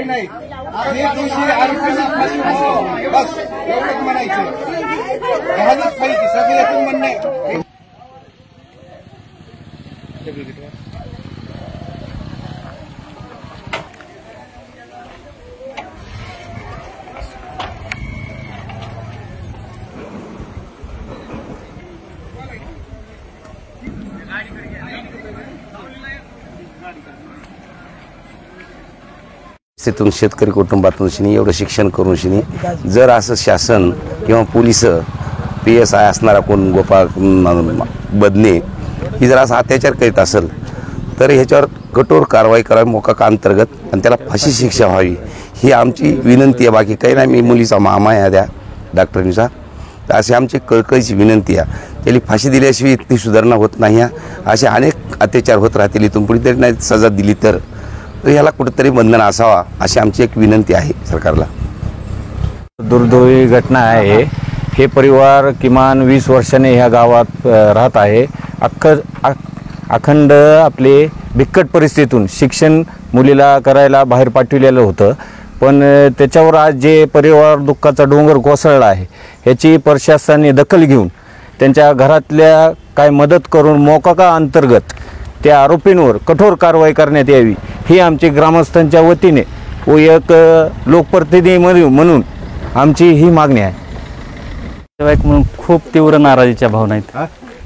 नाही हे दोषी आरोपींना फाशी हो बस एवढंच म्हणायचं. घरातच पाहिजे सगळं याचं म्हणणं आहे. तिथून शेतकरी कुटुंबातून एवढं शिक्षण करून जर असं शासन किंवा पोलीस PSI असणारा कोण गोपाळ बदने ही जर असा अत्याचार करीत असेल तर ह्याच्यावर कठोर कारवाई करावी मोका अंतर्गत आणि त्याला फाशी शिक्षा व्हावी ही आमची विनंती आहे. बाकी काही नाही. मी मुलीचा मामा आहे त्या डॉक्टरांचा, तर अशी आमची कळकळीची विनंती आहे. त्याला फाशी दिल्याशिवाय इतकी सुधारणा होत नाही. असे अनेक अत्याचार होत राहतील. इथून पुढे तरी नाही सजा दिली तर ह्याला कुठेतरी बंधन असावा अशी आमची एक विनंती आहे सरकारला. दुर्दैवी घटना आहे. हे परिवार किमान 20 वर्षाने ह्या गावात राहत आहे. अखंड आपले बिकट परिस्थितीतून शिक्षण मुलीला करायला बाहेर पाठविलेलं होतं, पण त्याच्यावर आज जे परिवार दुःखाचा डोंगर कोसळला आहे ह्याची प्रशासनाने दखल घेऊन त्यांच्या घरातल्या काय मदत करून मोकाका अंतर्गत त्या आरोपींवर कठोर कारवाई करण्यात यावी ही आमची ग्रामस्थांच्या वतीने व एक लोकप्रतिनिधी म्हणून आमची ही मागणी आहे. म्हणून खूप तीव्र नाराजीच्या भावना आहेत.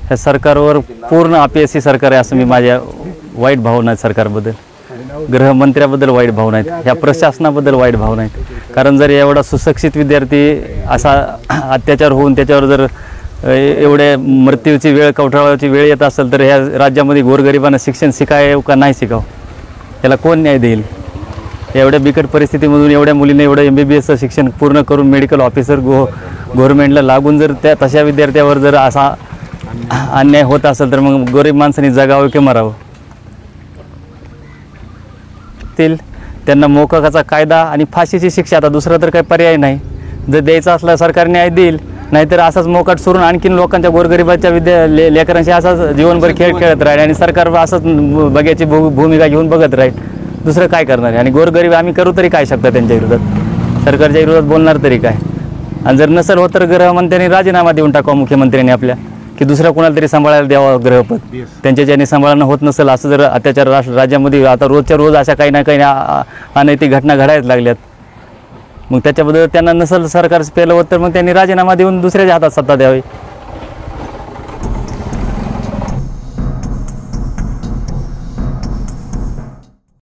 ह्या सरकारवर पूर्ण अपयशी सरकार आहे असं मी माझ्या वाईट भावना आहेत. सरकारबद्दल, गृहमंत्र्याबद्दल वाईट भावना आहेत, ह्या प्रशासनाबद्दल वाईट भावना आहेत. कारण जर एवढा सुशिक्षित विद्यार्थी असा अत्याचार होऊन त्याच्यावर जर एवढ्या मृत्यूची वेळ कवठाळाची वेळ येत असेल तर ह्या राज्यामध्ये गोरगरिबांना शिक्षण शिकावं का नाही शिकावं याला कोण न्याय देईल? एवढ्या बिकट परिस्थितीमधून एवढ्या मुलीने एवढं MBBS शिक्षण पूर्ण करून मेडिकल ऑफिसर गव्हर्नमेंटला लागून जर त्या तशा विद्यार्थ्यावर जर असा अन्याय होत असेल तर मग गरीब माणसांनी जगावं की मरावं? त्यांना मोकाकाचा कायदा आणि फाशीची शिक्षा, आता दुसरा तर काही पर्याय नाही. जर द्यायचा असला सरकार न्याय देईल, नाहीतर असाच मोकाट सोडून आणखीन लोकांच्या गोरगरिबाच्या लेकरांशी असाच जीवनभर खेळ खेळत राहील आणि सरकार असंच बघ्याची भूमिका घेऊन बघत राहील. दुसरं काय करणार आहे? आणि गोरगरीब आम्ही करू तरी काय शकता त्यांच्या विरोधात? सरकारच्या विरोधात बोलणार तरी काय? आणि जर नसेल होत तर गृहमंत्र्यांनी राजीनामा देऊन टाकावा मुख्यमंत्र्यांनी आपल्या, की दुसऱ्या कोणाला तरी सांभाळायला द्यावं ग्रहपद. त्यांच्या ज्यांनी सांभाळणं होत नसेल असं जर अत्याचार राज्यामध्ये आता रोजच्या रोज अशा काही ना काही अनैतिक घटना घडायला लागल्यात, मग त्याच्याबद्दल त्यांना नसेल सरकार पेलं होत तर मग त्यांनी राजीनामा देऊन दुसऱ्याच्या हातात सत्ता द्यावी.